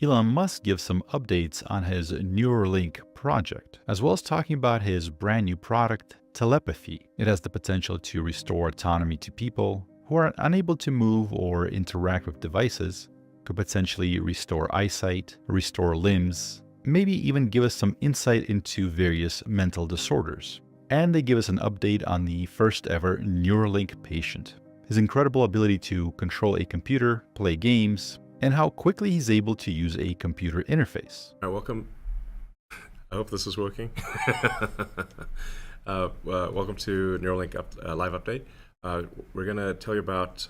Elon Musk gives some updates on his Neuralink project, as well as talking about his brand new product, Telepathy. It has the potential to restore autonomy to people who are unable to move or interact with devices, could potentially restore eyesight, restore limbs, maybe even give us some insight into various mental disorders. And they give us an update on the first ever Neuralink patient, his incredible ability to control a computer, play games, and how quickly he's able to use a computer interface. All right, welcome. I hope this is working. Welcome to Neuralink live update. We're going to tell you about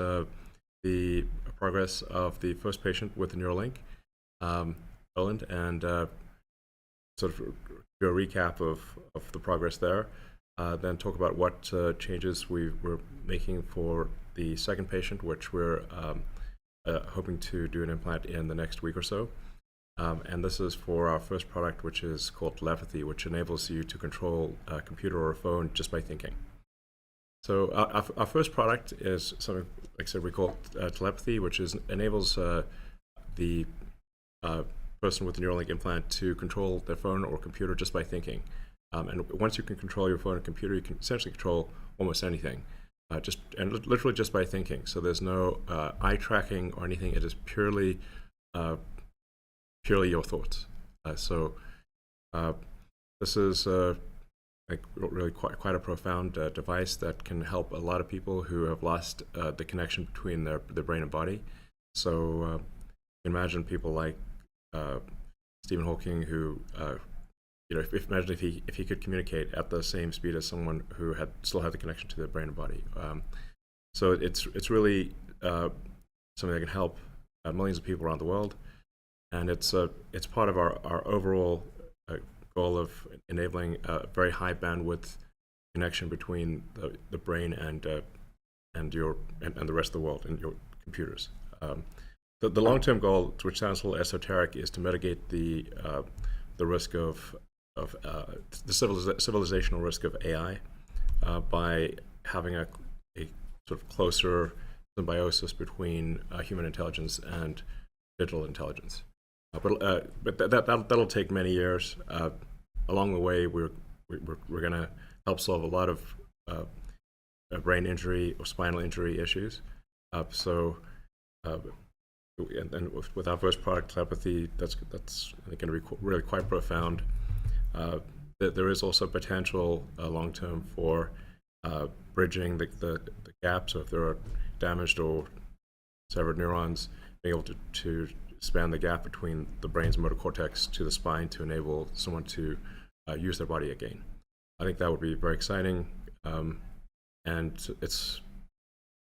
the progress of the first patient with the Neuralink, Poland, and sort of do a recap of the progress there. Then talk about what changes we're making for the second patient, which we're hoping to do an implant in the next week or so. And this is for our first product, which is called Telepathy, which enables you to control a computer or a phone just by thinking. So our first product is something, like I said, we call Telepathy, which enables the person with the Neuralink implant to control their phone or computer just by thinking. And once you can control your phone and computer, you can essentially control almost anything. Literally just by thinking. So there's no eye tracking or anything. It is purely your thoughts. This is really quite a profound device that can help a lot of people who have lost the connection between their brain and body. So imagine people like Stephen Hawking, who imagine if he could communicate at the same speed as someone who still had the connection to their brain and body. So it's really something that can help millions of people around the world, and it's part of our overall goal of enabling a very high bandwidth connection between the brain and the rest of the world and your computers. The long-term goal, which sounds a little esoteric, is to mitigate the risk of the civilizational risk of AI by having a sort of closer symbiosis between human intelligence and digital intelligence. But that'll take many years. Along the way, we're going to help solve a lot of brain injury or spinal injury issues. And with our first product, Telepathy, that's I think going to be really quite profound. There is also potential long-term for bridging the gap. So if there are damaged or severed neurons, being able to span the gap between the brain's motor cortex to the spine to enable someone to use their body again. I think that would be very exciting, and it's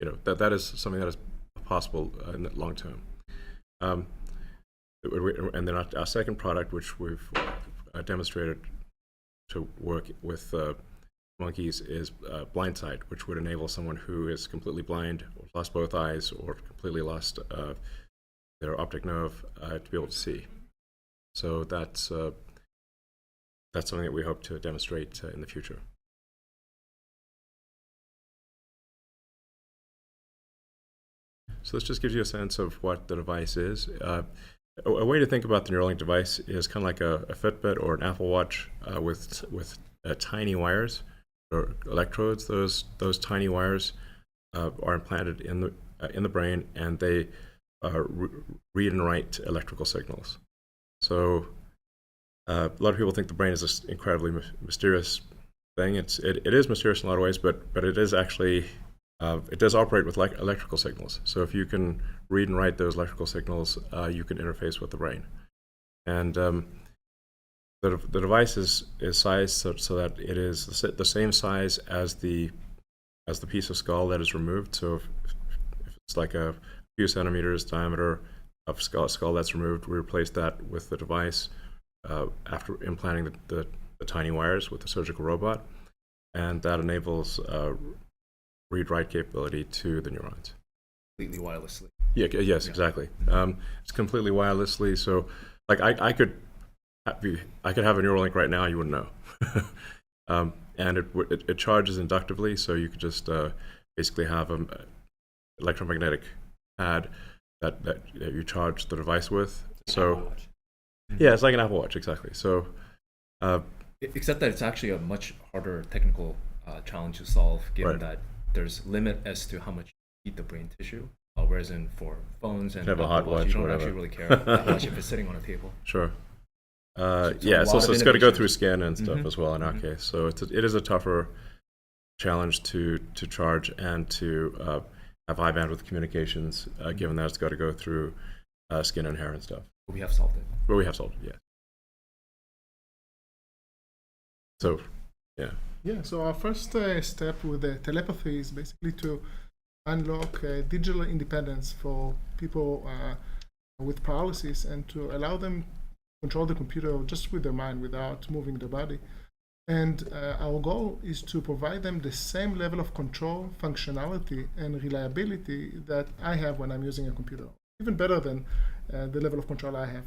that is something that is possible in the long term. And then our second product, which we've demonstrated to work with monkeys, is blindsight, which would enable someone who is completely blind, or lost both eyes, or completely lost their optic nerve to be able to see. So that's something that we hope to demonstrate in the future. So this just gives you a sense of what the device is. A way to think about the Neuralink device is kind of like a Fitbit or an Apple Watch with tiny wires or electrodes. Those tiny wires are implanted in the brain, and they read and write electrical signals. So a lot of people think the brain is this incredibly mysterious thing. It is mysterious in a lot of ways, but it is actually it does operate with electrical signals. So if you can read and write those electrical signals, you can interface with the brain. And the device is sized so that it is the same size as the piece of skull that is removed. So if it's like a few centimeters diameter of skull that's removed, we replace that with the device after implanting the tiny wires with the surgical robot, and that enables read-write capability to the neurons. Completely wirelessly. Yes, yeah. Exactly. It's completely wirelessly. So, like, I could have a Neuralink right now, you wouldn't know. And it charges inductively, so you could just basically have an electromagnetic pad that you charge the device with. So yeah, it's like an Apple Watch, exactly. So except that it's actually a much harder technical challenge to solve, given Right. that there's limit as to how much you eat the brain tissue. Whereas for phones and You have a hot Apple Watch, watch you or don't actually whatever. really care how much if it's sitting on a table. sure. So Yeah, a it's lot also of it's got to go innovations. through skin and stuff Mhm. as well in our case. So it is a tougher challenge to charge and to have high bandwidth communications, given that it's got to go through skin and hair and stuff. But we have solved it. But we have solved it, yeah. So, yeah. Yeah, so our first step with the telepathy is basically to unlock digital independence for people with paralysis and to allow them to control the computer just with their mind without moving their body. And our goal is to provide them the same level of control, functionality, and reliability that I have when I'm using a computer. Even better than the level of control I have.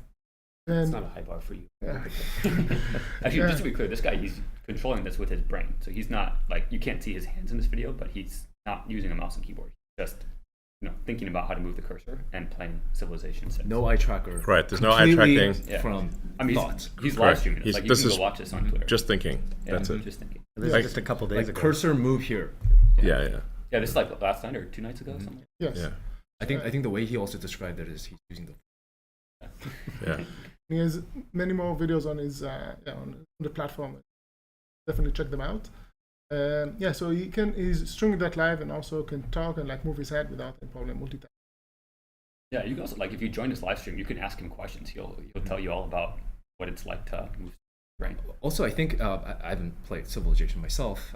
It's And not a high bar for you. Yeah. Actually, Yeah. just to be clear, this guy, he's controlling this with his brain. So he's not, like, you can't see his hands in this video, but he's not using a mouse and keyboard. He's just, thinking about how to move the cursor and playing Civilization 6. No eye tracker. Right, there's no eye Completely tracking. Yeah. from I mean, thoughts. he's live Correct. streaming it. He's- Like, you this can is go watch this on Twitter. Just thinking. Yeah, That's it. Just thinking. This Like- is just a couple days Like ago. cursor move here. Yeah, yeah, Yeah, this is like last night or 2 nights ago, something. yes, yeah, I think the way he also described it is he's using the yeah. he has many more videos on his on the platform. Definitely check them out. Yeah, so he's streaming that live and also can talk and like move his head without any problem, multitasking. Yeah, you can also, like, if you join this live stream, you can ask him questions. He'll tell you all about what it's like to move the brain. Also, I think I haven't played Civilization myself,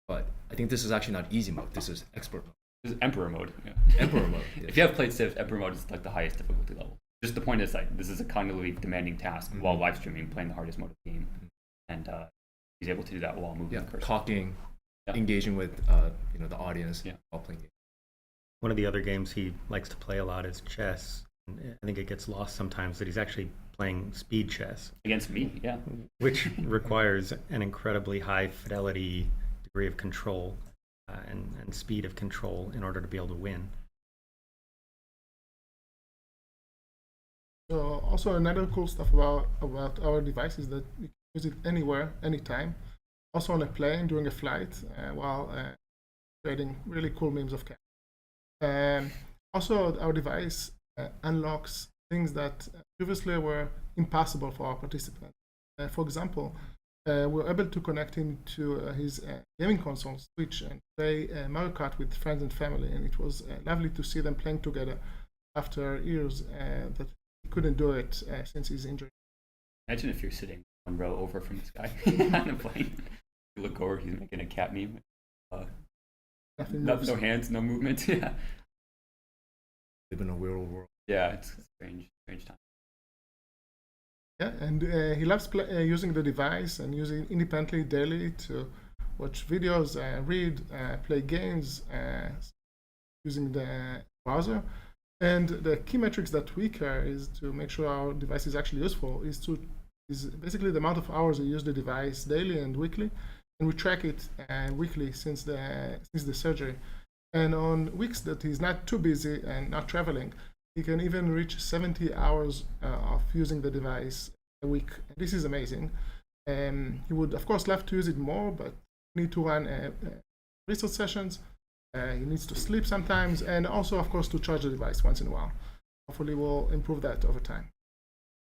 but I think this is actually not easy mode. This is expert mode, This is Emperor mode. Yeah. emperor mode. If you have played Civ, Emperor mode is like the highest difficulty level. Just the point is, like, this is a cognitively demanding task while live streaming, playing the hardest mode of the game, and he's able to do that while moving Yeah, the cursor. talking, Yeah. engaging with the audience Yeah. while playing games. One of the other games he likes to play a lot is chess. I think it gets lost sometimes that he's actually playing speed chess, Against me, yeah. which requires an incredibly high fidelity degree of control and speed of control in order to be able to win. So also another cool stuff about our device is that you can use it anywhere, anytime. Also on a plane during a flight while creating really cool memes of cat. Also our device unlocks things that previously were impossible for our participants. For example, we're able to connect him to his gaming console, Switch, and play Mario Kart with friends and family. And it was lovely to see them playing together after years that he couldn't do it since his injury. Imagine if you're sitting one row over from this guy on a plane. You look over, he's making a cat meme. Nothing No, moves. no hands, no movement. Yeah, Live in a weird world. yeah, it's strange time. Yeah, and he loves using the device and using it independently daily to watch videos, read, play games, using the browser. And the key metrics that we care is to make sure our device is actually useful is basically the amount of hours you use the device daily and weekly, and we track it weekly since the surgery. And on weeks that he's not too busy and not traveling, he can even reach 70 hours of using the device a week. This is amazing. He would, of course, love to use it more, but need to run research sessions. He needs to sleep sometimes, and also, of course, to charge the device once in a while. Hopefully, we'll improve that over time.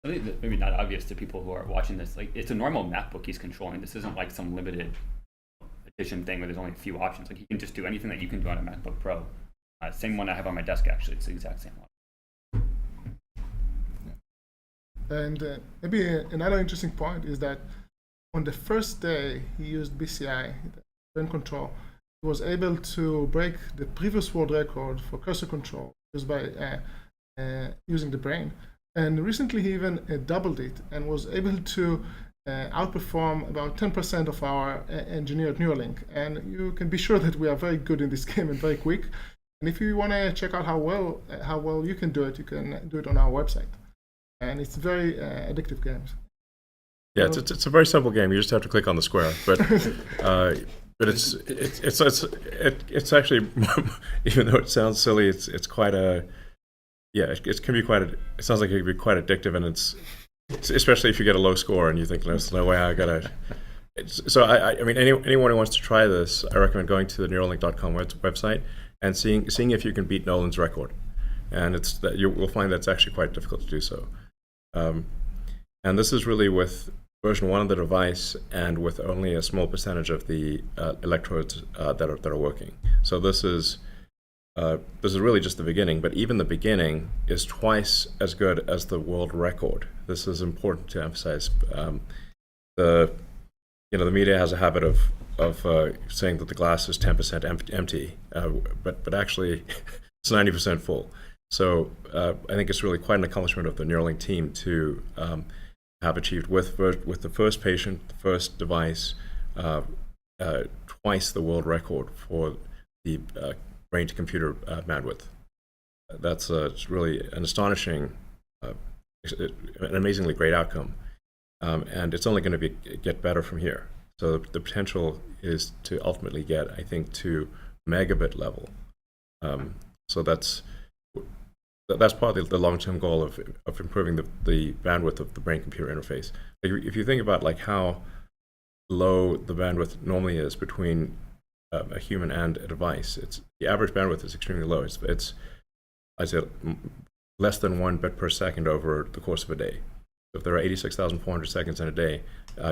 I think that maybe not obvious to people who are watching this. Like, it's a normal MacBook he's controlling. This isn't like some limited edition thing where there's only a few options. Like, he can just do anything that you can do on a MacBook Pro. Same one I have on my desk, actually. It's the exact same one. And maybe another interesting point is that on the first day he used BCI, brain control, he was able to break the previous world record for cursor control just by using the brain. And recently he even doubled it and was able to outperform about 10% of our engineered Neuralink. And you can be sure that we are very good in this game and very quick. And if you want to check out how well you can do it, you can do it on our website. And it's very addictive game. Yeah, it's a very simple game. You just have to click on the square, but it's actually, even though it sounds silly, it's quite a yeah, it can be it sounds like it can be quite addictive, and it's especially if you get a low score and you think, there's no way I gotta. So I mean, anyone who wants to try this, I recommend going to the Neuralink.com website and seeing if you can beat Nolan's record, and you will find that it's actually quite difficult to do so. And this is really with version 1 of the device and with only a small percentage of the electrodes that are working. So this is really just the beginning, but even the beginning is twice as good as the world record. This is important to emphasize. The media has a habit of saying that the glass is 10% empty, but actually it's 90% full. So I think it's really quite an accomplishment of the Neuralink team to have achieved with the first patient, the first device, twice the world record for the brain-to-computer bandwidth. That's really an astonishing, an amazingly great outcome, and it's only going to get better from here. So the potential is to ultimately get, I think, to megabit level. So that's part of the long-term goal of improving the bandwidth of the brain-computer interface. If you think about how low the bandwidth normally is between a human and a device, the average bandwidth is extremely low. It's I said less than 1 bit per second over the course of a day. So if there are 86,400 seconds in a day,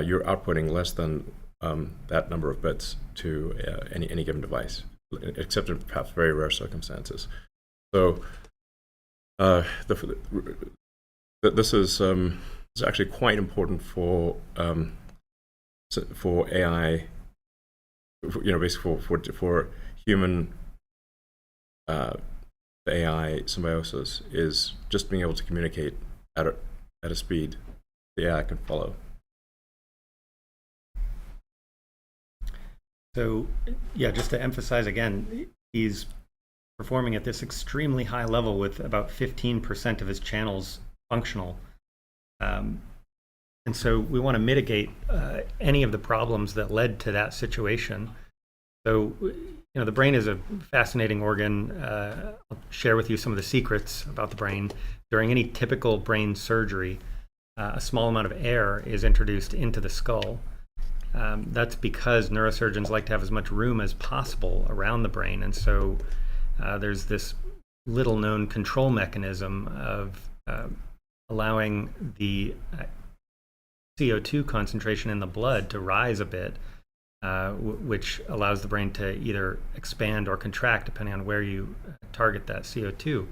you're outputting less than that number of bits to any given device, except in perhaps very rare circumstances. So this is actually quite important for AI. Basically for human AI symbiosis is just being able to communicate at a speed the AI can follow. So yeah, just to emphasize again, he's performing at this extremely high level with about 15% of his channels functional. And so we want to mitigate any of the problems that led to that situation. So, the brain is a fascinating organ. I'll share with you some of the secrets about the brain. During any typical brain surgery, a small amount of air is introduced into the skull. That's because neurosurgeons like to have as much room as possible around the brain. And so there's this little known control mechanism of allowing the CO2 concentration in the blood to rise a bit, which allows the brain to either expand or contract depending on where you target that CO2.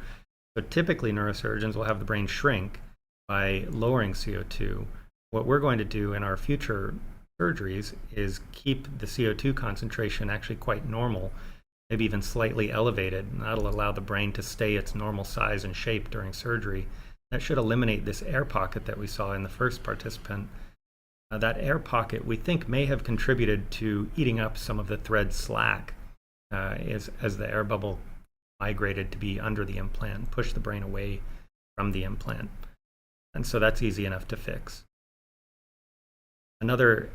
So typically neurosurgeons will have the brain shrink by lowering CO2. What we're going to do in our future surgeries is keep the CO2 concentration actually quite normal, maybe even slightly elevated, and that'll allow the brain to stay its normal size and shape during surgery. That should eliminate this air pocket that we saw in the first participant. That air pocket, we think, may have contributed to eating up some of the thread slack as the air bubble migrated to be under the implant, push the brain away from the implant. And so that's easy enough to fix. Another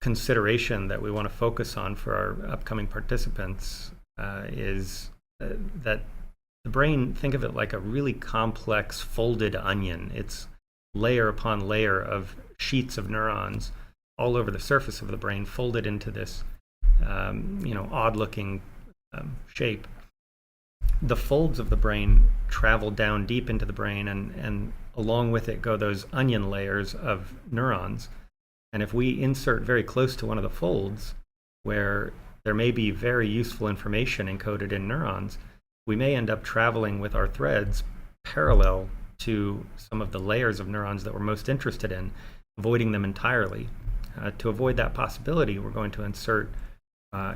consideration that we want to focus on for our upcoming participants is that the brain, think of it like a really complex folded onion. It's layer upon layer of sheets of neurons all over the surface of the brain, folded into this odd-looking shape. The folds of the brain travel down deep into the brain, and along with it go those onion layers of neurons. And if we insert very close to one of the folds, where there may be very useful information encoded in neurons, we may end up traveling with our threads parallel to some of the layers of neurons that we're most interested in, avoiding them entirely. To avoid that possibility, we're going to insert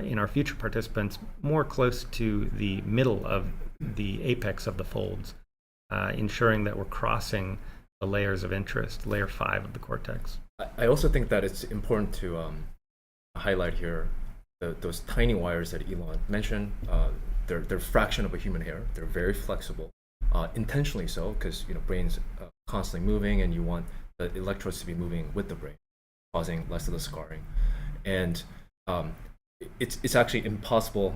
in our future participants more close to the middle of the apex of the folds, ensuring that we're crossing the layers of interest, layer 5 of the cortex. I also think that it's important to highlight here those tiny wires that Elon mentioned. They're a fraction of a human hair. They're very flexible, intentionally so, because brain's constantly moving, and you want the electrodes to be moving with the brain, causing less of the scarring. And it's actually impossible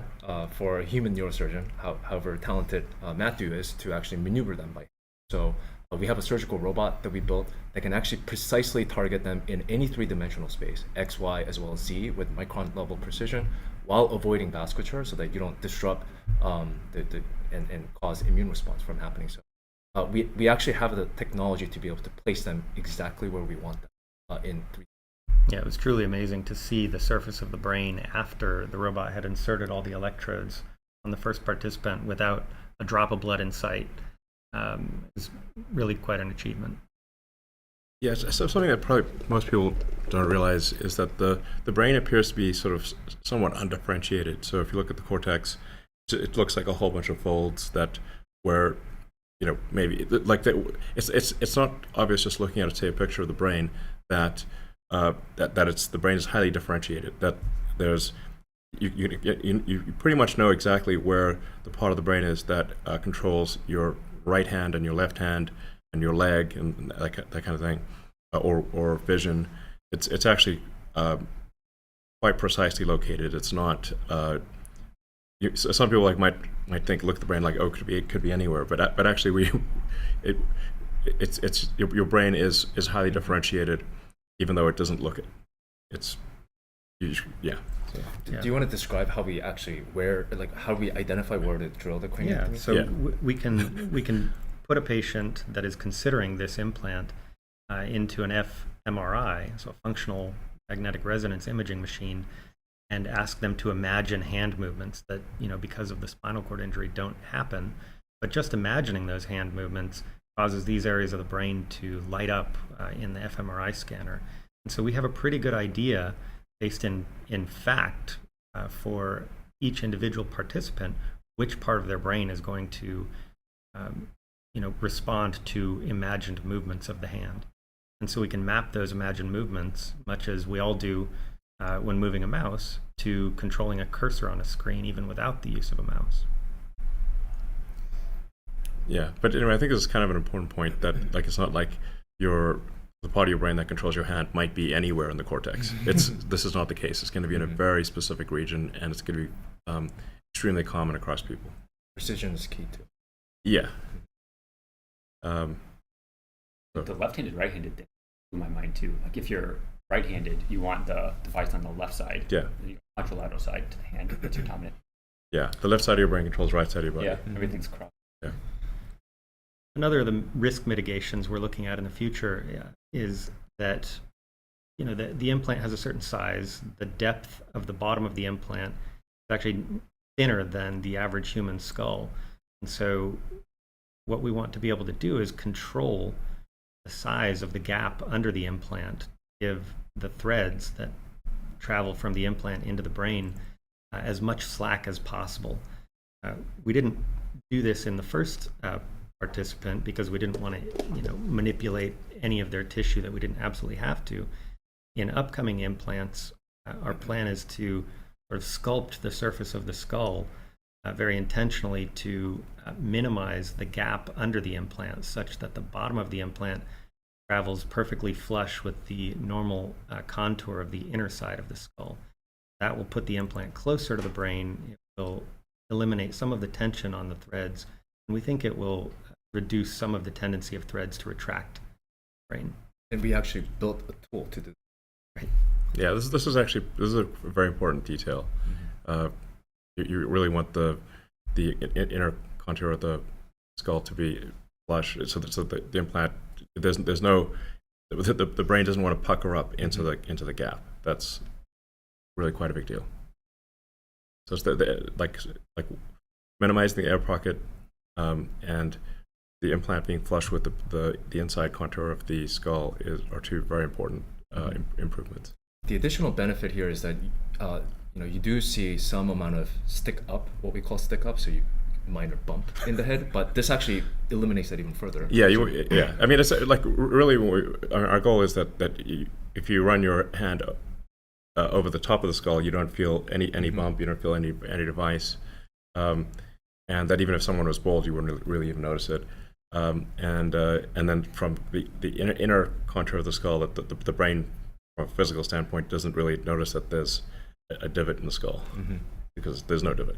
for a human neurosurgeon, however talented Matthew is, to actually maneuver them by. So we have a surgical robot that we built that can actually precisely target them in any three-dimensional space, X, Y, as well as Z, with micron level precision, while avoiding vasculature so that you don't disrupt and cause immune response from happening. So we actually have the technology to be able to place them exactly where we want them in 3D. Yeah, it was truly amazing to see the surface of the brain after the robot had inserted all the electrodes on the first participant without a drop of blood in sight. It was really quite an achievement. Yes, so something that probably most people don't realize is that the brain appears to be sort of somewhat undifferentiated. So if you look at the cortex, it looks like a whole bunch of folds that where, maybe like it's not obvious just looking at, say, a picture of the brain that the brain is highly differentiated. That there's you pretty much know exactly where the part of the brain is that controls your right hand and your left hand and your leg and that kind of thing, or vision. It's actually quite precisely located. It's not. So some people might think, look at the brain like, oh, it could be anywhere, but actually your brain is highly differentiated, even though it doesn't look it. Yeah. Do you want to describe how we actually how we identify where to drill the cranial? Yeah. So we can put a patient that is considering this implant into an fMRI, so a functional magnetic resonance imaging machine, and ask them to imagine hand movements that, because of the spinal cord injury, don't happen. But just imagining those hand movements causes these areas of the brain to light up in the fMRI scanner. And so we have a pretty good idea, based in fact, for each individual participant, which part of their brain is going to respond to imagined movements of the hand. And so we can map those imagined movements, much as we all do when moving a mouse, to controlling a cursor on a screen, even without the use of a mouse. Yeah, but anyway, I think this is kind of an important point that it's not like the part of your brain that controls your hand might be anywhere in the cortex. This is not the case. It's going to be in a very specific region, and it's going to be extremely common across people. Precision is key too. Yeah. The left-handed, right-handed thing blew my mind too. Like if you're right-handed, you want the device on the left side. Yeah. The contralateral side to the hand. That's your dominant. Yeah. The left side of your brain controls the right side of your body. Yeah. Everything's crossed. Yeah. Another of the risk mitigations we're looking at in the future is that the implant has a certain size. The depth of the bottom of the implant is actually thinner than the average human skull. And so what we want to be able to do is control the size of the gap under the implant, give the threads that travel from the implant into the brain as much slack as possible. We didn't do this in the first participant because we didn't want to manipulate any of their tissue that we didn't absolutely have to. In upcoming implants, our plan is to sort of sculpt the surface of the skull very intentionally to minimize the gap under the implant, such that the bottom of the implant travels perfectly flush with the normal contour of the inner side of the skull. That will put the implant closer to the brain. It will eliminate some of the tension on the threads, and we think it will reduce some of the tendency of threads to retract the brain. And we actually built a tool to do that. Right. Yeah, this is a very important detail. You really want the inner contour of the skull to be flush, so that the implant there's no the brain doesn't want to pucker up into the gap. That's really quite a big deal. So it's like minimizing the air pocket and the implant being flush with the inside contour of the skull are two very important improvements. The additional benefit here is that you do see some amount of stick up, what we call stick up, so you minor bump in the head, but this actually eliminates that even further. Yeah, yeah. I mean, it's like really our goal is that if you run your hand over the top of the skull, you don't feel any bump, you don't feel any device, and that even if someone was bald, you wouldn't really even notice it. And then from the inner contour of the skull, that the brain, from a physical standpoint, doesn't really notice that there's a divot in the skull because there's no divot.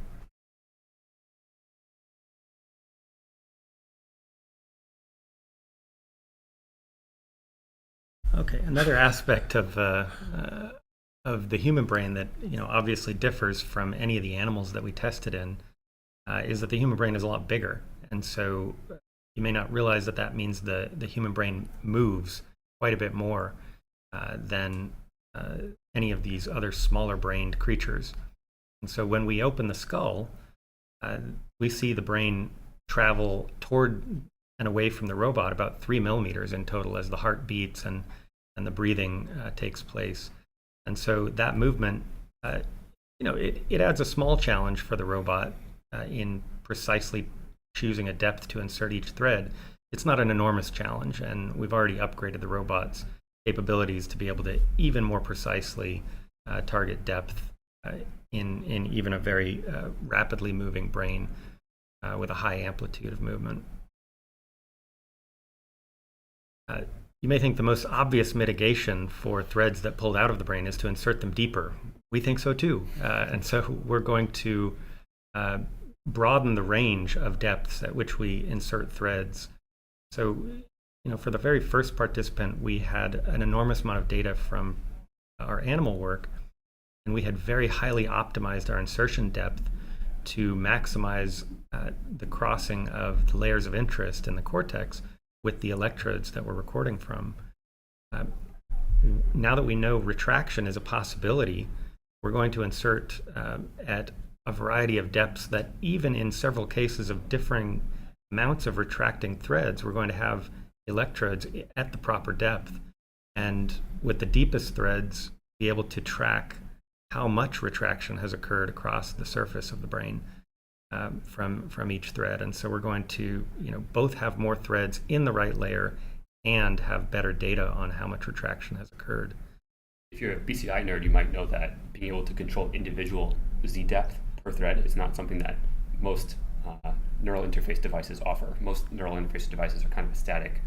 Okay, another aspect of the human brain that obviously differs from any of the animals that we tested in is that the human brain is a lot bigger, and so you may not realize that that means the human brain moves quite a bit more than any of these other smaller brained creatures. And so when we open the skull, we see the brain travel toward and away from the robot about 3 millimeters in total as the heart beats and the breathing takes place. And so that movement, it adds a small challenge for the robot in precisely choosing a depth to insert each thread. It's not an enormous challenge, and we've already upgraded the robot's capabilities to be able to even more precisely target depth in even a very rapidly moving brain with a high amplitude of movement. You may think the most obvious mitigation for threads that pulled out of the brain is to insert them deeper. We think so too. And so we're going to broaden the range of depths at which we insert threads. So, for the very first participant, we had an enormous amount of data from our animal work, and we had very highly optimized our insertion depth to maximize the crossing of the layers of interest in the cortex with the electrodes that we're recording from. Now that we know retraction is a possibility, we're going to insert at a variety of depths that even in several cases of differing amounts of retracting threads, we're going to have electrodes at the proper depth. And with the deepest threads, be able to track how much retraction has occurred across the surface of the brain from each thread. And so we're going to both have more threads in the right layer and have better data on how much retraction has occurred. If you're a BCI nerd, you might know that being able to control individual Z depth per thread is not something that most neural interface devices offer. Most neural interface devices are kind of a static,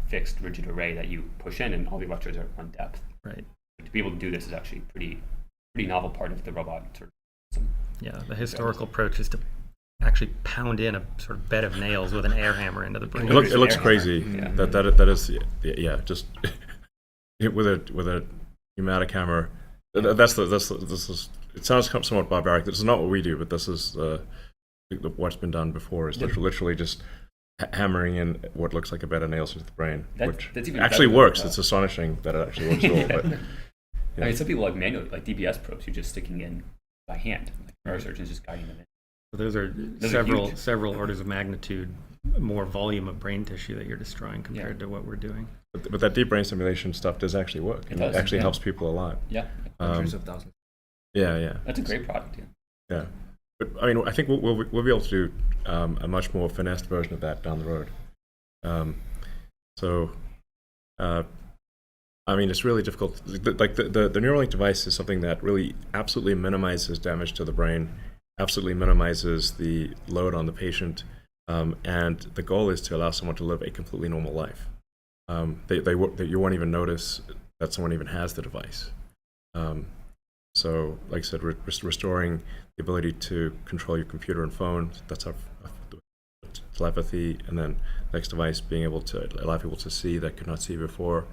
fixed, rigid array that you push in, and all the electrodes are on depth. Right. To be able to do this is actually pretty novel part of the robot sort of system. Yeah, the historical approach is to actually pound in a sort of bed of nails with an air hammer into the brain. It looks crazy. Yeah. That is just with a pneumatic hammer. This is, it sounds somewhat barbaric. This is not what we do, but this is what's been done before. Is literally just hammering in what looks like a bed of nails into the brain, which that's even actually better works. than It's astonishing that it actually works at all. But I mean, some people like manual, like DBS probes, you're just sticking in by hand. Like neurosurgeons just guiding them in. So those are several orders of magnitude more volume of brain tissue that you're destroying compared to what we're doing. But that deep brain stimulation stuff does actually work, and it actually helps people a lot. Yeah. Hundreds of thousands. Yeah. That's a great product. Yeah. But I mean, I think we'll be able to do a much more finessed version of that down the road. I mean, it's really difficult. Like the Neuralink device is something that really absolutely minimizes damage to the brain, absolutely minimizes the load on the patient, and the goal is to allow someone to live a completely normal life. You won't even notice that someone even has the device. So, like I said, restoring the ability to control your computer and phone, that's our telepathy, and then next device being able to allow people to see that could not see before.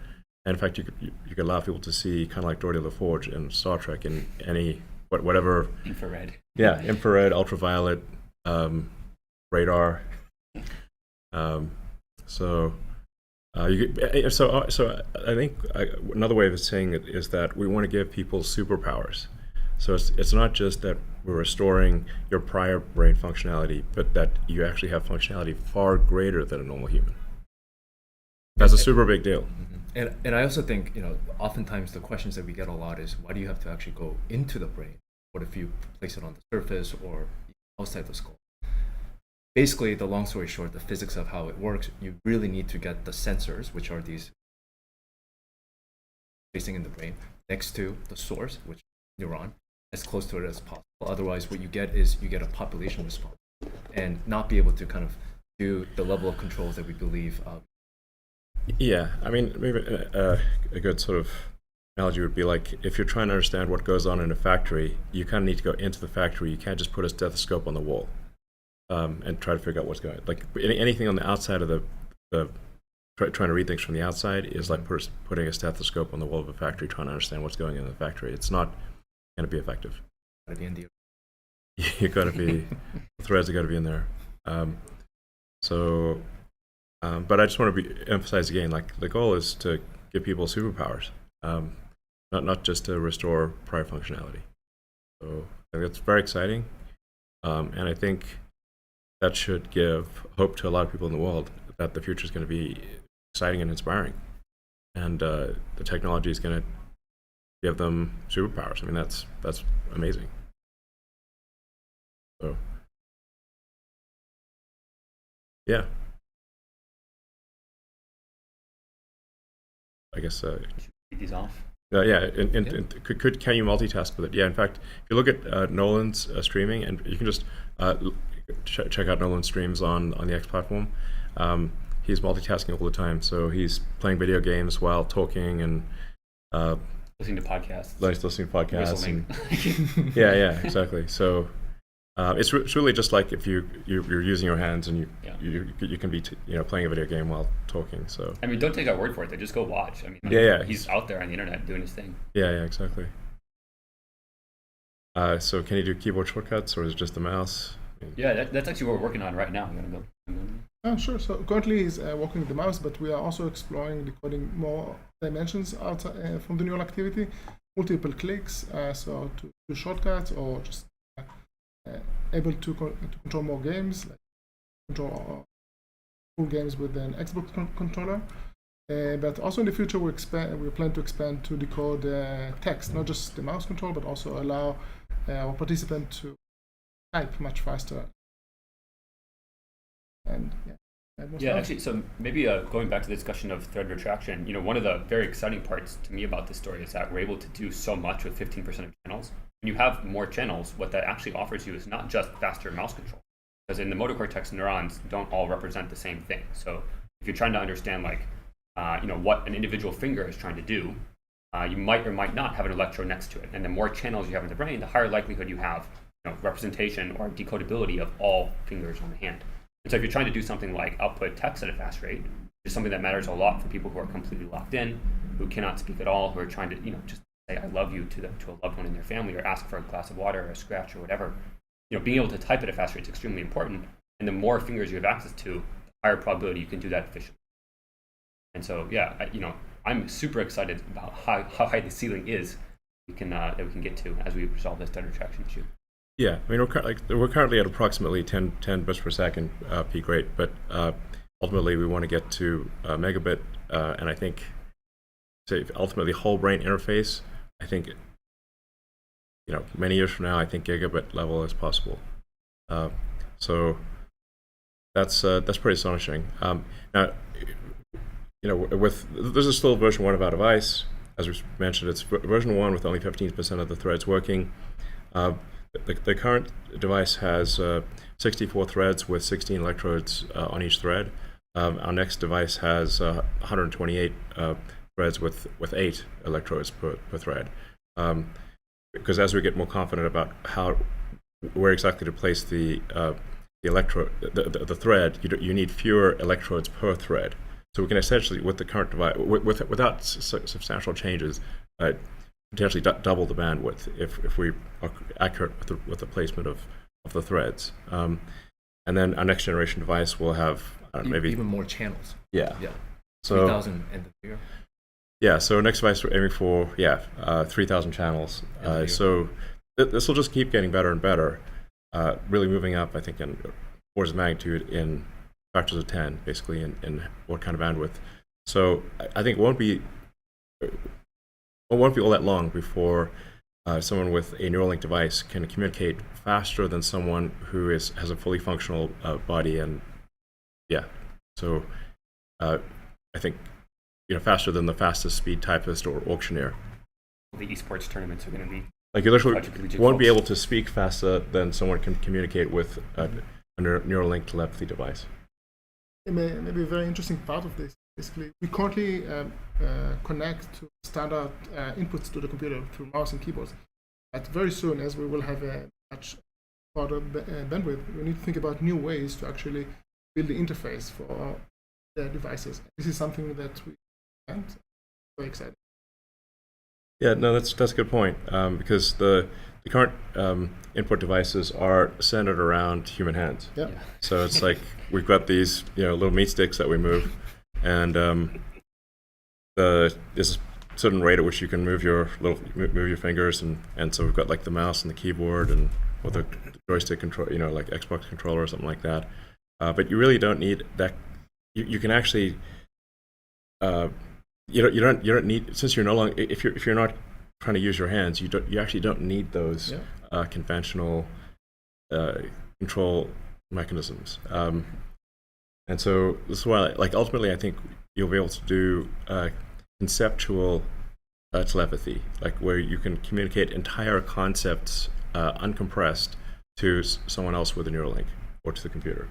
And in fact, you could allow people to see, kind of like Geordi LaForge in Star Trek, in any whatever infrared. Yeah, infrared, ultraviolet, radar. So I think another way of saying it is that we want to give people superpowers. So it's not just that we're restoring your prior brain functionality, but that you actually have functionality far greater than a normal human. That's a super big deal. And I also think, oftentimes the questions that we get a lot is, why do you have to actually go into the brain? What if you place it on the surface or outside the skull? Basically, the long story short, the physics of how it works, you really need to get the sensors, which are these placing in the brain, next to the source, which is neuron, as close to it as possible. Otherwise, what you get is you get a population response and not be able to kind of do the level of controls that we believe. Yeah, I mean, maybe a good sort of analogy would be like if you're trying to understand what goes on in a factory, you kind of need to go into the factory. You can't just put a stethoscope on the wall and try to figure out what's going on. Like anything on the outside of the trying to read things from the outside is like putting a stethoscope on the wall of a factory trying to understand what's going on in the factory. It's not going to be effective. Gotta be in the You got to be the threads have got to be in there. But I just want to emphasize again, like the goal is to give people superpowers, not just to restore prior functionality. So I think that's very exciting, and I think that should give hope to a lot of people in the world that the future is going to be exciting and inspiring, and the technology is going to give them superpowers. I mean, that's amazing. So yeah. I guess. Keep these off. Yeah, can you multitask with it? Yeah, in fact, if you look at Nolan's streaming, and you can just check out Nolan's streams on the X platform. He's multitasking all the time, so he's playing video games while talking and Listening to podcasts. listening to podcasts. Whistling. And, yeah, exactly. So it's really just like if you're using your hands and you can be playing a video game while talking. So I mean, don't take our word for it. Just go watch. I mean, he's out there on the internet doing his thing. Yeah, exactly. So can you do keyboard shortcuts, or is it just the mouse? Yeah, that's actually what we're working on right now. I'm gonna go. Oh, sure. So currently he's working with the mouse, but we are also exploring decoding more dimensions out from the neural activity, multiple clicks, so to do shortcuts or just able to control more games, like control full games with an Xbox controller. But also in the future, we plan to expand to decode text, not just the mouse control, but also allow our participant to type much faster. And Actually, so maybe going back to the discussion of thread retraction, one of the very exciting parts to me about this story is that we're able to do so much with 15% of channels. When you have more channels, what that actually offers you is not just faster mouse control, because in the motor cortex, neurons don't all represent the same thing. So if you're trying to understand what an individual finger is trying to do, you might or might not have an electrode next to it. And the more channels you have in the brain, the higher likelihood you have representation or decodability of all fingers on the hand. And so if you're trying to do something like output text at a fast rate, which is something that matters a lot for people who are completely locked in, who cannot speak at all, who are trying to just say I love you to a loved one in their family, or ask for a glass of water or a scratch or whatever, being able to type at a fast rate is extremely important. And the more fingers you have access to, the higher probability you can do that efficiently. And so I'm super excited about how high the ceiling is that we can get to as we resolve this thread retraction issue. Yeah, I mean we're currently at approximately 10 bits per second peak rate, but ultimately we want to get to megabit, and I think ultimately whole brain interface. I think many years from now, I think gigabit level is possible. So that's pretty astonishing. Now, this is still version 1 of our device. As we mentioned, it's version 1 with only 15% of the threads working. The current device has 64 threads with 16 electrodes on each thread. Our next device has 128 threads with 8 electrodes per thread. Because as we get more confident about where exactly to place the electrode, the thread, you need fewer electrodes per thread. So we can essentially, with the current device, without substantial changes, potentially double the bandwidth if we are accurate with the placement of the threads. And then our next generation device will have maybe even more channels. Yeah. So 3,000 end of the year. Yeah. So next device we're aiming for 3,000 channels. So this will just keep getting better and better. Really moving up, I think, in orders of magnitude in factors of 10, basically, in what kind of bandwidth. So I think it won't be all that long before someone with a Neuralink device can communicate faster than someone who has a fully functional body. And so I think faster than the fastest speed typist or auctioneer. The esports tournaments are going to be like you literally won't be able to speak faster than someone can communicate with a Neuralink telepathy device. Maybe a very interesting part of this Basically, we currently connect to standard inputs to the computer through mouse and keyboards. But very soon, as we will have a much broader bandwidth, we need to think about new ways to actually build the interface for the devices. This is something that we and very excited. Yeah, no, that's a good point, because the current input devices are centered around human hands. Yeah. So it's like we've got these little meat sticks that we move, and there's a certain rate at which you can move your fingers, and so we've got like the mouse and the keyboard and or the joystick control, like Xbox controller or something like that. But you really don't need that. You can actually you don't need, since you're no longer, if you're not trying to use your hands, you actually don't need those conventional control mechanisms. And so this is why, like, ultimately, I think you'll be able to do conceptual telepathy, like where you can communicate entire concepts uncompressed to someone else with a Neuralink or to the computer.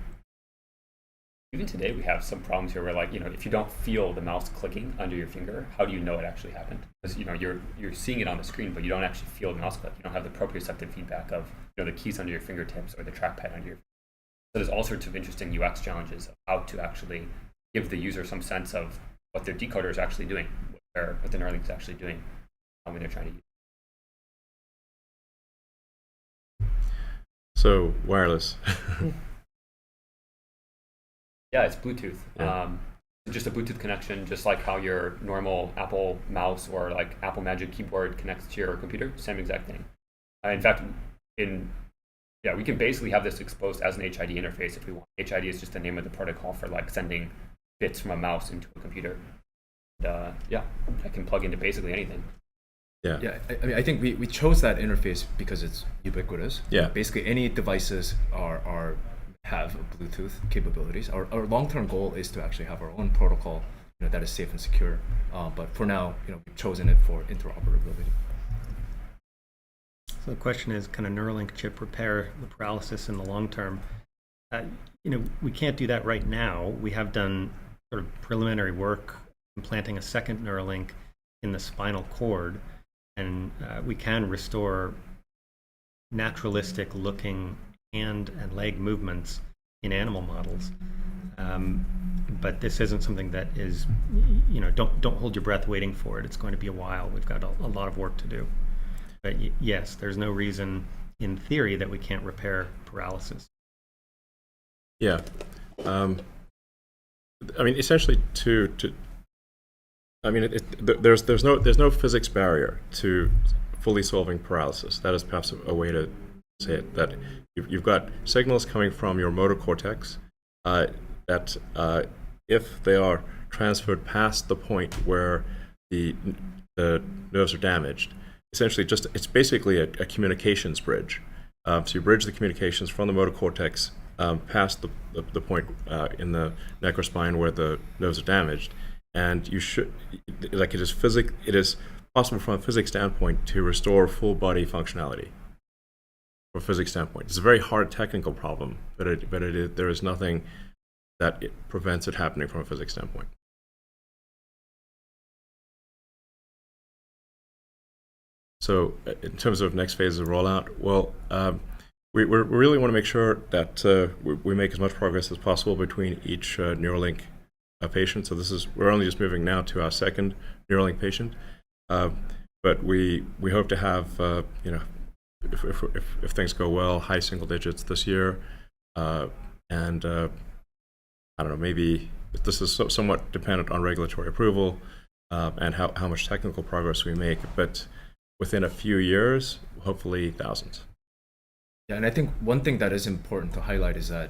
Even today, we have some problems here where, like, if you don't feel the mouse clicking under your finger, how do you know it actually happened? Because you're seeing it on the screen, but you don't actually feel the mouse click. You don't have the proprioceptive feedback of the keys under your fingertips or the trackpad under your. So there's all sorts of interesting UX challenges of how to actually give the user some sense of what their decoder is actually doing, what the Neuralink is actually doing when they're trying to use it. So wireless. Yeah, it's Bluetooth. Yeah. Just a Bluetooth connection, just like how your normal Apple mouse or like Apple Magic keyboard connects to your computer, same exact thing. In fact, we can basically have this exposed as an HID interface if we want. HID is just the name of the protocol for like sending bits from a mouse into a computer. And, I can plug into basically anything. Yeah, I mean, I think we chose that interface because it's ubiquitous. Yeah. Basically, any devices have Bluetooth capabilities. Our long-term goal is to actually have our own protocol, that is safe and secure. But for now, we've chosen it for interoperability. So the question is, can a Neuralink chip repair the paralysis in the long term? We can't do that right now. We have done sort of preliminary work implanting a second Neuralink in the spinal cord, and we can restore naturalistic looking hand and leg movements in animal models. But this isn't something that is, don't hold your breath waiting for it. It's going to be a while. We've got a lot of work to do. But yes, there's no reason in theory that we can't repair paralysis. Yeah. I mean, essentially there's no physics barrier to fully solving paralysis. That is perhaps a way to say it, that you've got signals coming from your motor cortex that if they are transferred past the point where the nerves are damaged, essentially it's basically a communications bridge. So you bridge the communications from the motor cortex past the point in the neck or spine where the nerves are damaged, and you should, like, it is possible from a physics standpoint to restore full body functionality. From a physics standpoint, it's a very hard technical problem, but there is nothing that prevents it happening from a physics standpoint. So, in terms of next phase of rollout, well, we really want to make sure that we make as much progress as possible between each Neuralink patient. So we're only just moving now to our second Neuralink patient, but we hope to have if things go well, high single digits this year, and I don't know, maybe this is somewhat dependent on regulatory approval and how much technical progress we make, but within a few years, hopefully thousands. Yeah, and I think one thing that is important to highlight is that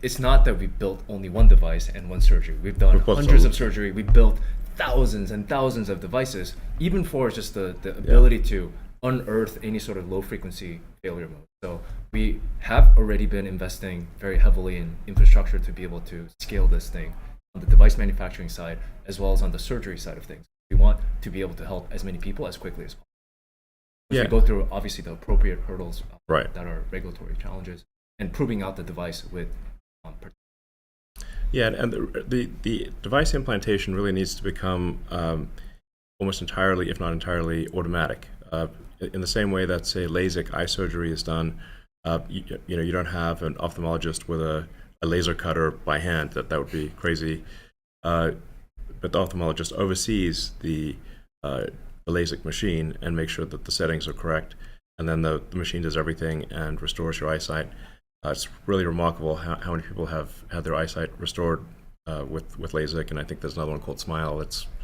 it's not that we built only one device and one surgery. We've done hundreds of surgery. We built thousands and thousands of devices, even for just the ability to unearth any sort of low frequency failure mode. So we have already been investing very heavily in infrastructure to be able to scale this thing on the device manufacturing side as well as on the surgery side of things. We want to be able to help as many people as quickly as possible. We go through obviously the appropriate hurdles that are regulatory challenges and proving out the device with Yeah, and the device implantation really needs to become almost entirely, if not entirely, automatic. In the same way that, say, LASIK eye surgery is done, you don't have an ophthalmologist with a laser cutter by hand. That would be crazy. But the ophthalmologist oversees the LASIK machine and makes sure that the settings are correct, and then the machine does everything and restores your eyesight. It's really remarkable how many people have had their eyesight restored with LASIK, and I think there's another one called Smile.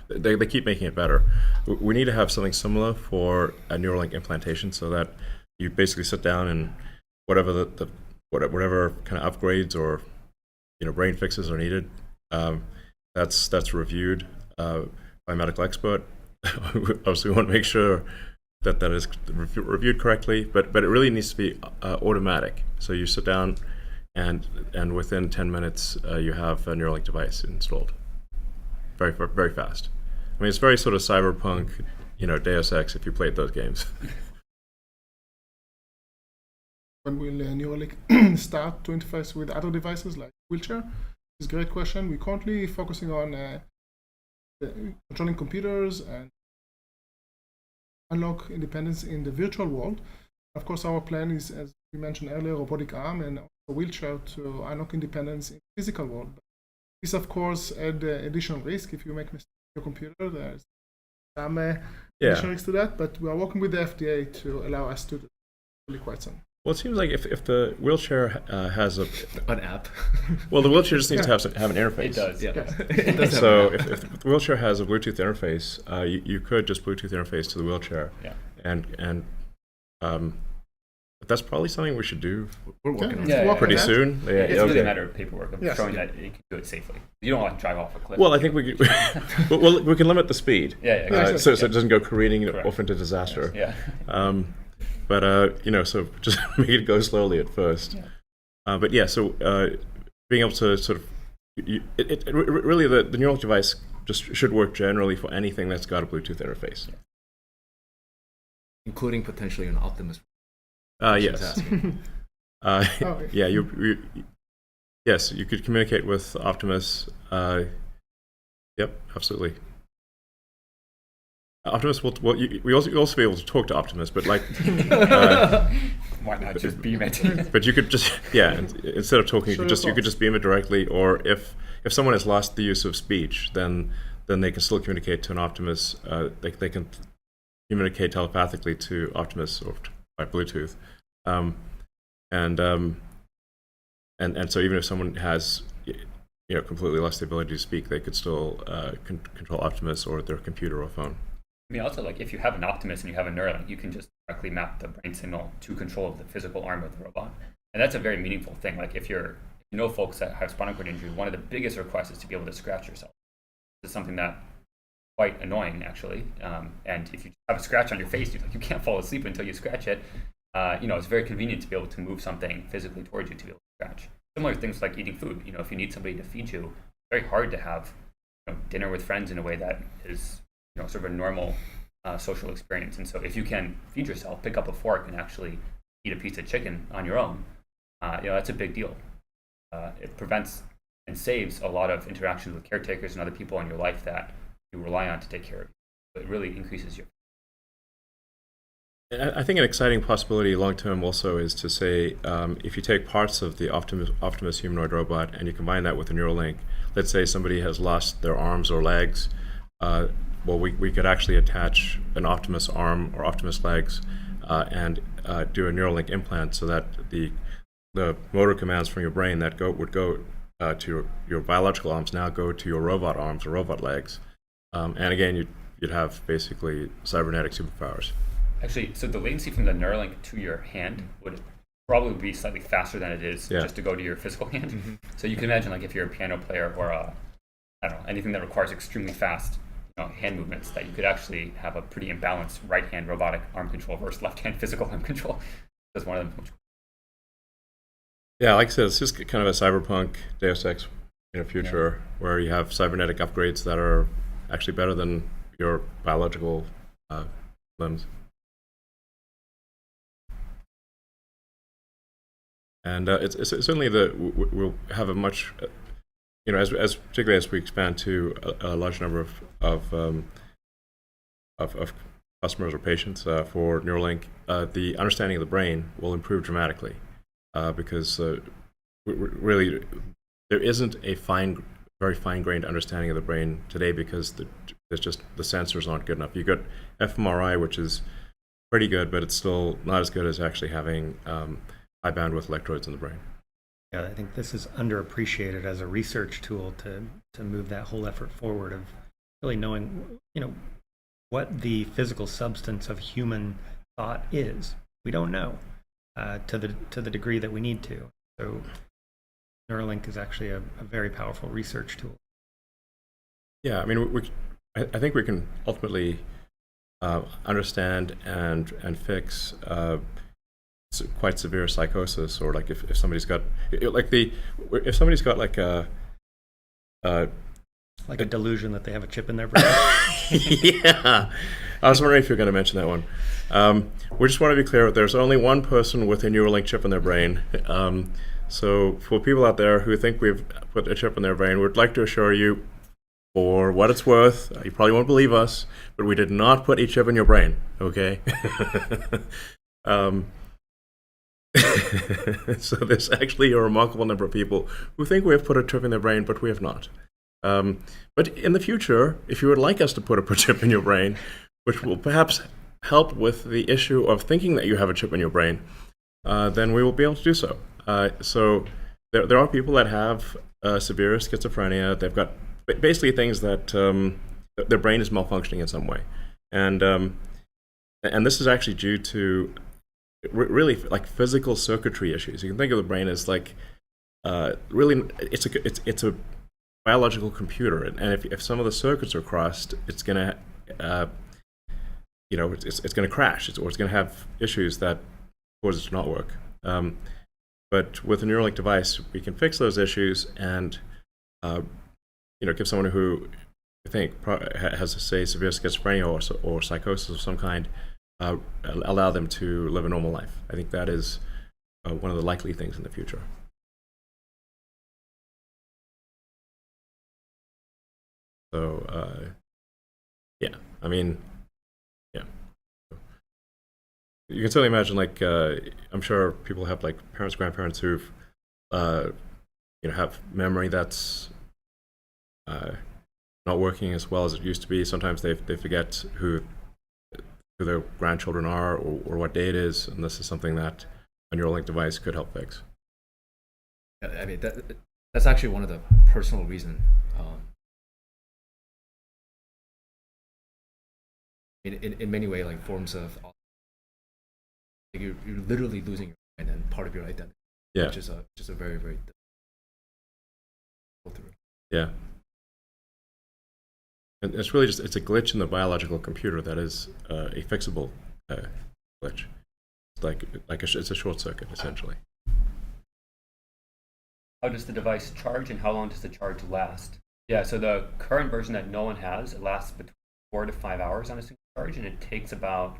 They keep making it better. We need to have something similar for a Neuralink implantation, so that you basically sit down and whatever whatever kind of upgrades or brain fixes are needed, that's reviewed by a medical expert. Obviously, we want to make sure that is reviewed correctly, but it really needs to be automatic. So you sit down, and within 10 minutes, you have a Neuralink device installed. Very, very fast. I mean, it's very sort of cyberpunk, Deus Ex, if you played those games. When will Neuralink start to interface with other devices like wheelchair? It's a great question. We're currently focusing on controlling computers and unlock independence in the virtual world. Of course, our plan is, as we mentioned earlier, robotic arm and a wheelchair to unlock independence in the physical world. But this, of course, add additional risk. If you make mistakes with your computer, there's some additional risk to that. But we are working with the FDA to allow us to do really quite soon. Well, it seems like if the wheelchair has an app. Well, the wheelchair just needs to have an interface. It does, yeah. Yes. It does So if the wheelchair has a Bluetooth interface, you could just Bluetooth interface to the wheelchair. Yeah. And that's probably something we should do We're working on Yeah, it. yeah, pretty that. soon. Yeah, It's really okay. a matter of paperwork of Yes. showing that you can do it safely. You don't want to drive off a cliff. Well, I think we can limit the speed. yeah, So yeah. it doesn't go careening Correct. off into disaster. Yeah. But so just make it go slowly at first. Yeah. But yeah, so being able to sort of, really the Neuralink device just should work generally for anything that's got a Bluetooth interface. Including potentially an Optimus. Yes. yeah. Yeah, yes, you could communicate with Optimus. Yep, absolutely. Optimus will. Well, you'll also be able to talk to Optimus, but like, Why not just beam it? but you could just instead of talking, Show you your could just beam it directly. Or if someone has lost the use of speech, then they can still communicate to an Optimus. They can communicate telepathically to Optimus or by Bluetooth, and so even if someone has completely lost the ability to speak, they could still control Optimus or their computer or phone. I mean, also, like, if you have an Optimus and you have a Neuralink, you can just directly map the brain signal to control of the physical arm of the robot. And that's a very meaningful thing. Like, if you know folks that have spinal cord injury, one of the biggest requests is to be able to scratch yourself. This is something that quite annoying, actually. And if you have a scratch on your face, you can't fall asleep until you scratch it. It's very convenient to be able to move something physically towards you to be able to scratch. Similar things like eating food. If you need somebody to feed you, it's very hard to have dinner with friends in a way that is sort of a normal social experience. And so if you can feed yourself, pick up a fork and actually eat a piece of chicken on your own, that's a big deal. It prevents and saves a lot of interactions with caretakers and other people in your life that you rely on to take care of you. So it really increases your. I think an exciting possibility long term also is to say, if you take parts of the Optimus humanoid robot and you combine that with a Neuralink, let's say somebody has lost their arms or legs, we could actually attach an Optimus arm or Optimus legs and do a Neuralink implant so that the motor commands from your brain that would go to your biological arms now go to your robot arms or robot legs. And again, you'd have basically cybernetic superpowers. Actually, so the latency from the Neuralink to your hand would probably be slightly faster than it is just to go to your physical hand. Mm-hmm. So you can imagine, like, if you're a piano player or anything that requires extremely fast hand movements, that you could actually have a pretty imbalanced right hand robotic arm control versus left hand physical arm control. That's one of them. Yeah, like I said, it's just kind of a cyberpunk Deus Ex future where you have cybernetic upgrades that are actually better than your biological limbs. And it's certainly we'll have a much as particularly as we expand to a large number of customers or patients for Neuralink, the understanding of the brain will improve dramatically because really there isn't a very fine-grained understanding of the brain today because there's just the sensors aren't good enough. You got fMRI, which is pretty good, but it's still not as good as actually having high bandwidth electrodes in the brain. Yeah, I think this is underappreciated as a research tool to move that whole effort forward of really knowing, what the physical substance of human thought is. We don't know to the degree that we need to. So Neuralink is actually a very powerful research tool. Yeah, I mean, I think we can ultimately understand and fix quite severe psychosis, or like if somebody's got if somebody's got like a delusion that they have a chip in their brain. Yeah, I was wondering if you're going to mention that one. We just want to be clear, there's only one person with a Neuralink chip in their brain. So for people out there who think we've put a chip in their brain, we'd like to assure you, for what it's worth, you probably won't believe us, but we did not put a chip in your brain, okay? So there's actually a remarkable number of people who think we have put a chip in their brain, but we have not. But in the future, if you would like us to put a chip in your brain, which will perhaps help with the issue of thinking that you have a chip in your brain, then we will be able to do so. So there are people that have severe schizophrenia. They've got basically things that their brain is malfunctioning in some way, and this is actually due to really like physical circuitry issues. You can think of the brain as like really it's a biological computer, and if some of the circuits are crossed, it's gonna it's gonna crash, or it's gonna have issues that cause it to not work. But with a Neuralink device, we can fix those issues and give someone who I think has, say, severe schizophrenia or psychosis of some kind, allow them to live a normal life. I think that is one of the likely things in the future. So, yeah, I mean, yeah. You can certainly imagine, like, I'm sure people have, like, parents, grandparents who've, have memory that's not working as well as it used to be. Sometimes they forget who their grandchildren are or what day it is, and this is something that a Neuralink device could help fix. I mean, that's actually one of the personal reasons. In many ways, like forms of, like you're literally losing your mind and part of your identity. Yeah. Which is a very, very difficult. Yeah. And it's really it's a glitch in the biological computer that is a fixable glitch. It's it's a short circuit essentially. How does the device charge, and how long does the charge last? Yeah, so the current version that Nolan has, it lasts between 4 to 5 hours on a single charge, and it takes about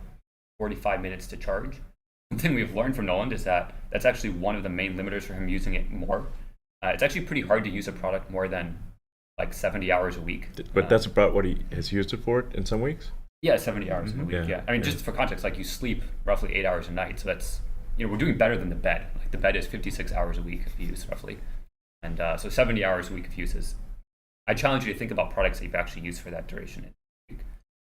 45 minutes to charge. One thing we've learned from Nolan is that that's actually one of the main limiters for him using it more. It's actually pretty hard to use a product more than like 70 hours a week. But that's about what he has used it for in some weeks? Yeah, 70 hours in a week, yeah. I mean, just for context, like you sleep roughly 8 hours a night, so that's, we're doing better than the bed. Like the bed is 56 hours a week of use, roughly. And so 70 hours a week of use is, I challenge you to think about products that you've actually used for that duration.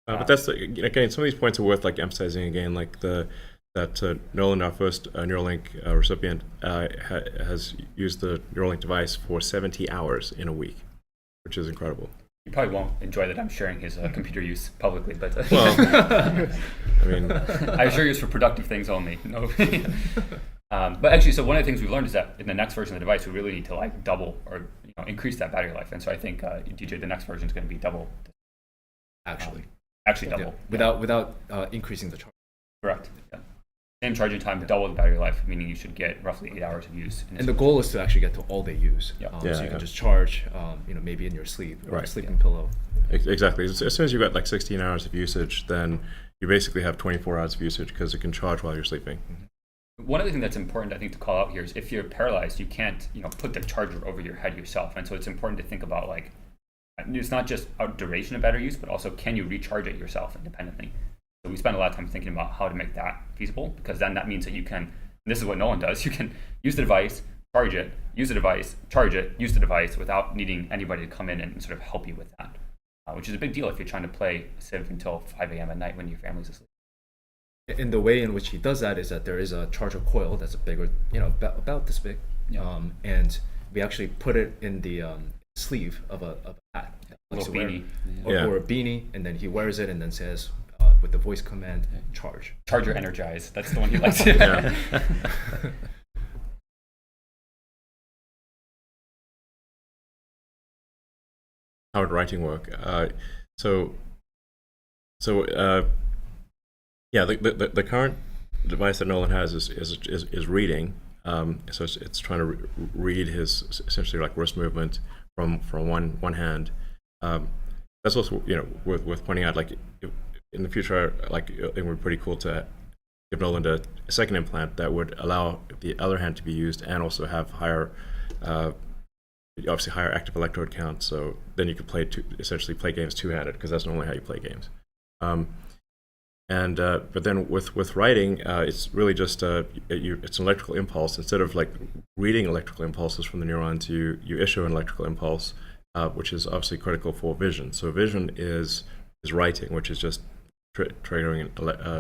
But that's, again, some of these points are worth like emphasizing again, like that Nolan, our first Neuralink recipient, has used the Neuralink device for 70 hours in a week, which is incredible. You probably won't enjoy that I'm sharing his computer use publicly, but well, I mean, I assure you it's for productive things only. No. But actually, so one of the things we've learned is that in the next version of the device, we really need to like double or increase that battery life. And so I think DJ, the next version is going to be double. Actually double. Yeah. Without increasing the charge. Correct. Yeah. Same charging time, double the battery life, meaning you should get roughly 8 hours of use. And the goal is to actually get to all day use. Yeah. So you can just charge, maybe in your sleep or a sleeping pillow. Exactly. As soon as you've got like 16 hours of usage, then you basically have 24 hours of usage because it can charge while you're sleeping. Mm-hmm. One other thing that's important, I think, to call out here is if you're paralyzed, you can't, put the charger over your head yourself. And so it's important to think about, like, it's not just a duration of battery use, but also can you recharge it yourself independently? So we spend a lot of time thinking about how to make that feasible, because then that means that you can, and this is what Nolan does, you can use the device, charge it, use the device, charge it, use the device without needing anybody to come in and sort of help you with that, which is a big deal if you're trying to play Civ until 5 a.m. at night when your family's asleep. In the way in which he does that is that there is a charger coil that's a bigger, about this big, and we actually put it in the sleeve of a hat, A little beanie. or a beanie, and then he wears it and then says with the voice command, charge. Charger Energize. That's the one he likes. Yeah. How would writing work? The current device that Nolan has is reading. So it's trying to read his essentially like wrist movement from one hand. That's also worth pointing out, like in the future, like it would be pretty cool to give Nolan a second implant that would allow the other hand to be used and also have higher obviously higher active electrode count. So then you could essentially play games two-handed, because that's normally how you play games. But then with writing, it's really just it's an electrical impulse. Instead of like reading electrical impulses from the neurons, you issue an electrical impulse, which is obviously critical for vision. So vision is writing, which is just triggering an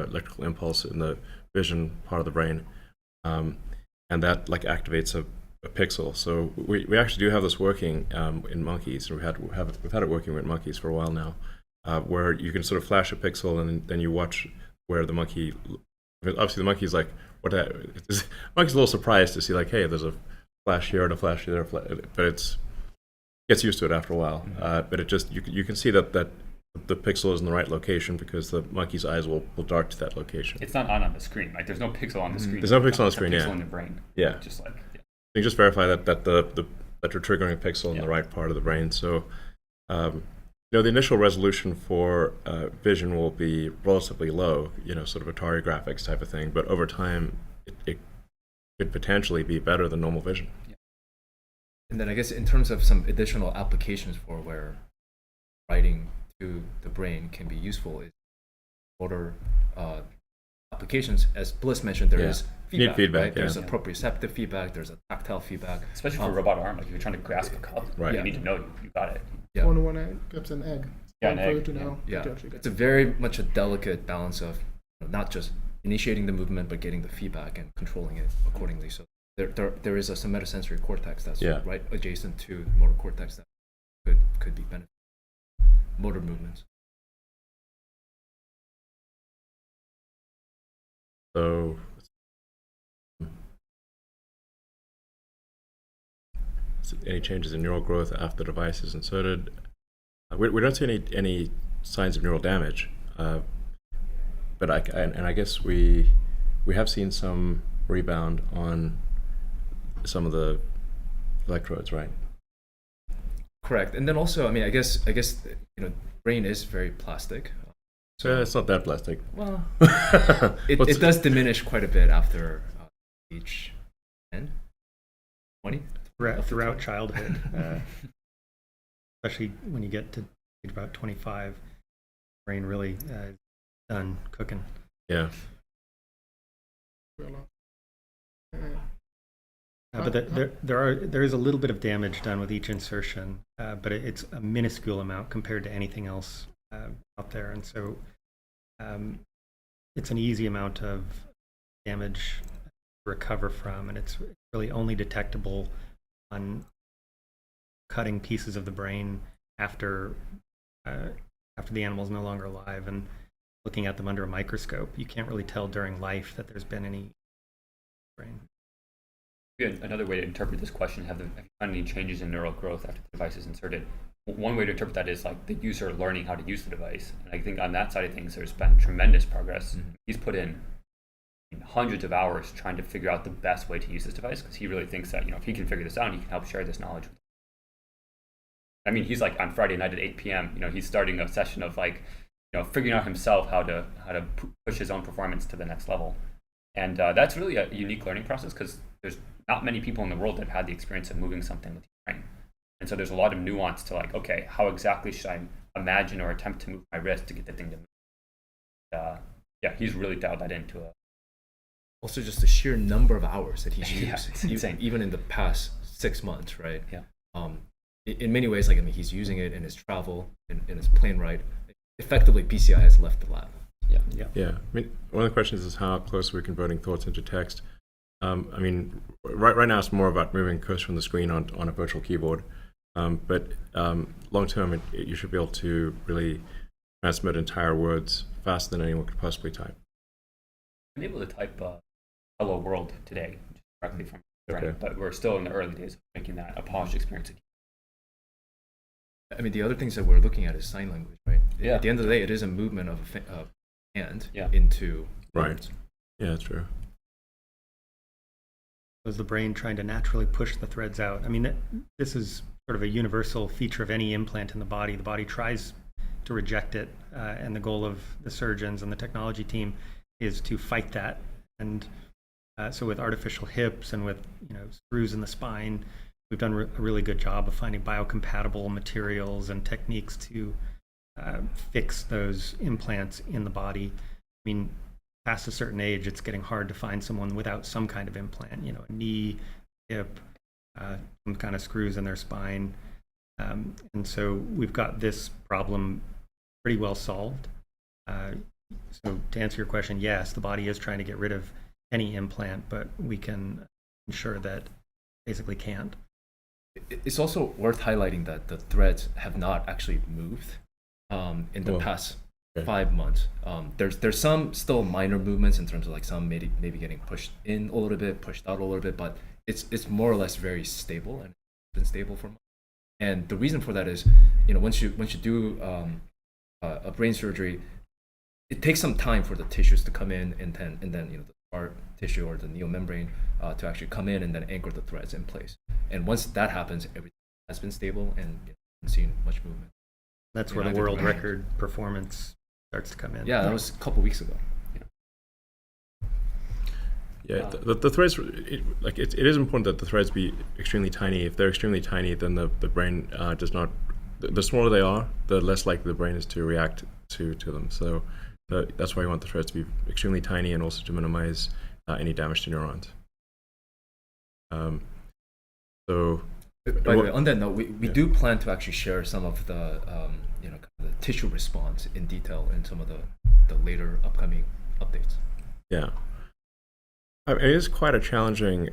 electrical impulse in the vision part of the brain, and that like activates a pixel. So we actually do have this working in monkeys. We've had it working with monkeys for a while now. Where you can sort of flash a pixel and then you watch where the monkey. Obviously, the monkey's like, what? Monkey's a little surprised to see like, hey, there's a flash here and a flash there, but it gets used to it after a while. But it just you can see that the pixel is in the right location because the monkey's eyes will dart to that location. It's not on the screen. Like there's no pixel on the screen. There's no pixel on the screen. Pixel in the brain. Yeah. Just like. Yeah. You can just verify that you're triggering a pixel in the right part of the brain. So. The initial resolution for vision will be relatively low, sort of Atari graphics type of thing. But over time, it could potentially be better than normal vision. Yeah. And then I guess in terms of some additional applications for where writing to the brain can be useful is motor applications. As Bliss mentioned, there is feedback. Need feedback, right? There's a proprioceptive feedback. There's a tactile feedback. Especially for a robot arm, like if you're trying to grasp a cup, right. You need to know you got it. Yeah. When I grabs an egg. Yeah, an for you egg. to know that you actually got It's a very much a delicate balance of not just initiating the movement, but getting the feedback and controlling it accordingly. So there is a somatosensory cortex that's right adjacent to the motor cortex that could be beneficial. Motor movements. So. Any changes in neural growth after the device is inserted? We don't see any signs of neural damage, but I guess we have seen some rebound on some of the electrodes, right? Correct, and then also, I guess brain is very plastic. So it's not that plastic. Well, it does diminish quite a bit after age 10, 20. Throughout childhood, especially when you get to age about 25, brain really is done cooking. Yeah. But there is a little bit of damage done with each insertion, but it's a minuscule amount compared to anything else out there, and so it's an easy amount of damage to recover from, and it's really only detectable on cutting pieces of the brain after the animal is no longer alive and looking at them under a microscope. You can't really tell during life that there's been any brain. Another way to interpret this question: have you found any changes in neural growth after the device is inserted? One way to interpret that is like the user learning how to use the device. And I think on that side of things, there's been tremendous progress. Mm-hmm. He's put in hundreds of hours trying to figure out the best way to use this device, because he really thinks that if he can figure this out, he can help share this knowledge with. I mean, he's like on Friday night at 8 p.m. He's starting a session of like figuring out himself how to push his own performance to the next level. And that's really a unique learning process because there's not many people in the world that have had the experience of moving something with your brain. And so there's a lot of nuance to like, okay, how exactly should I imagine or attempt to move my wrist to get the thing to move? Yeah, he's really dialed that into a. Also, just the sheer number of hours that he's Yeah, used, it's insane. even in the past 6 months, right? Yeah. In many ways, like, I mean, he's using it in his travel, in his plane ride. Effectively, BCI has left the lab. Yeah. I mean, one of the questions is how close are we converting thoughts into text? I mean, right now it's more about moving cursor from the screen on a virtual keyboard. But long term, you should be able to really transmit entire words faster than anyone could possibly type. I'm able to type "Hello World" today directly from the brain, Okay. but we're still in the early days of making that a polished experience. I mean, the other things that we're looking at is sign language, right? Yeah. At the end of the day, it is a movement of a hand Yeah. into Right. words. Yeah, that's true. Was the brain trying to naturally push the threads out? I mean, this is sort of a universal feature of any implant in the body. The body tries to reject it, and the goal of the surgeons and the technology team is to fight that. And so with artificial hips and with screws in the spine, we've done a really good job of finding biocompatible materials and techniques to fix those implants in the body. I mean, past a certain age, it's getting hard to find someone without some kind of implant, a knee, hip, some kind of screws in their spine. And so we've got this problem pretty well solved. So to answer your question, yes, the body is trying to get rid of any implant, but we can ensure that basically can't. It's also worth highlighting that the threads have not actually moved in the past 5 months. There's some still minor movements in terms of like some maybe getting pushed in a little bit, pushed out a little bit, but it's more or less very stable and it's been stable for months. And the reason for that is, once you do a brain surgery, it takes some time for the tissues to come in and then the scar tissue or the neomembrane to actually come in and then anchor the threads in place. And once that happens, everything has been stable and you haven't seen much movement. That's where the world record performance starts to come in. Yeah, that was a couple weeks ago. Yeah, the threads, it is important that the threads be extremely tiny. If they're extremely tiny, then the brain does not, the smaller they are, the less likely the brain is to react to them. So that's why you want the threads to be extremely tiny and also to minimize any damage to neurons. By the way, on that note, we do plan to actually share some of the kind of the tissue response in detail in some of the later upcoming updates. Yeah. It is quite a challenging,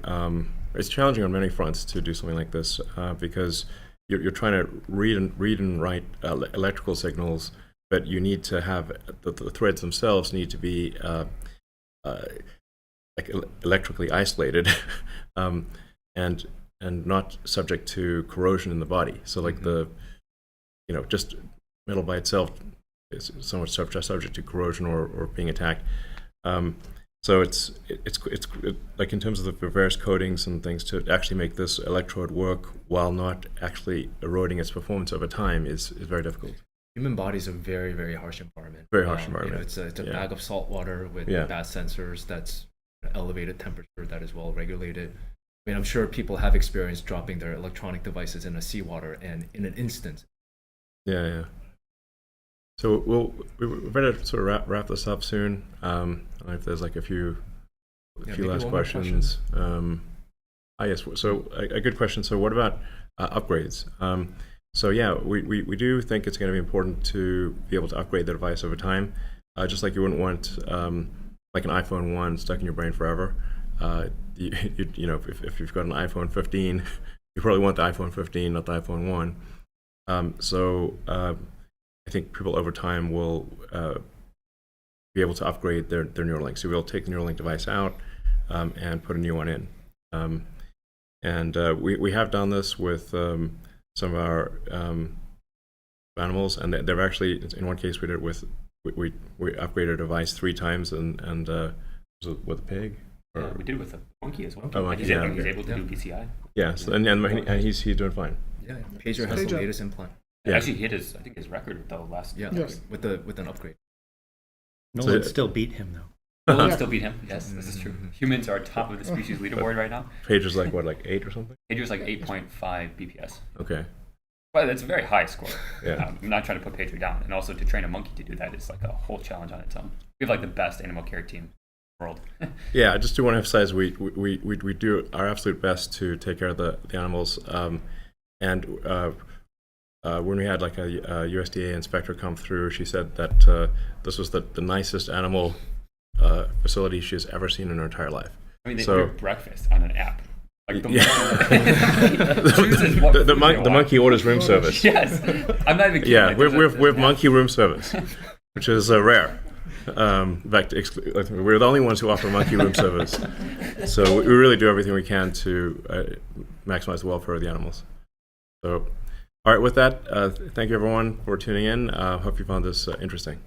it's challenging on many fronts to do something like this because you're trying to read and write electrical signals, but you need to have, the threads themselves need to be like electrically isolated and not subject to corrosion in the body. So like just metal by itself is somewhat subject to corrosion or being attacked. So it's like in terms of the various coatings and things to actually make this electrode work while not actually eroding its performance over time is very difficult. Human body is a very, very harsh environment. Very harsh environment. It's a bag of salt water with bad sensors that's elevated temperature that is well regulated. I mean, I'm sure people have experienced dropping their electronic devices in a seawater and in an instant. Yeah. So we better sort of wrap this up soon. I don't know if there's like a few last questions. Yes. So a good question. So what about upgrades? So yeah, we do think it's going to be important to be able to upgrade the device over time. Just like you wouldn't want like an iPhone 1 stuck in your brain forever. If you've got an iPhone 15, you probably want the iPhone 15, not the iPhone 1. I think people over time will be able to upgrade their Neuralink. So we'll take the Neuralink device out and put a new one in. We have done this with some of our animals, and they've actually, in one case, we did it with we upgraded a device 3 times, and was it with a pig? Yeah, we did it with a monkey as well. Oh, monkey, He's able to Yeah. do BCI. Yeah, so, and he's doing fine. Yeah, Pager has the Pager. latest implant. Yeah. Actually hit his record with the last. Yeah, Yes. with an upgrade. Nolan So- still beat him though. Will it Yeah. still beat him? Yes, this is true. Humans are top of the species leaderboard right now. Pager's like what, like 8 or something? Pager's like 8.5 BPS. Okay. But that's a very high score. Yeah. I'm not trying to put Pager down. And also to train a monkey to do that is like a whole challenge on its own. We have like the best animal care team in the world. Yeah, I just do want to emphasize we do our absolute best to take care of the animals. When we had like a USDA inspector come through, she said that this was the nicest animal facility she has ever seen in her entire life. I mean, they So- order breakfast on an app. Like the Yeah. chooses what the food they want. monkey orders room service. Yes, I'm not even kidding. Yeah, Like, we there's have an monkey room service, which is rare. In fact, we're the only ones who offer monkey room service. So we really do everything we can to maximize the welfare of the animals. So, all right, with that, thank you everyone for tuning in. Hope you found this interesting.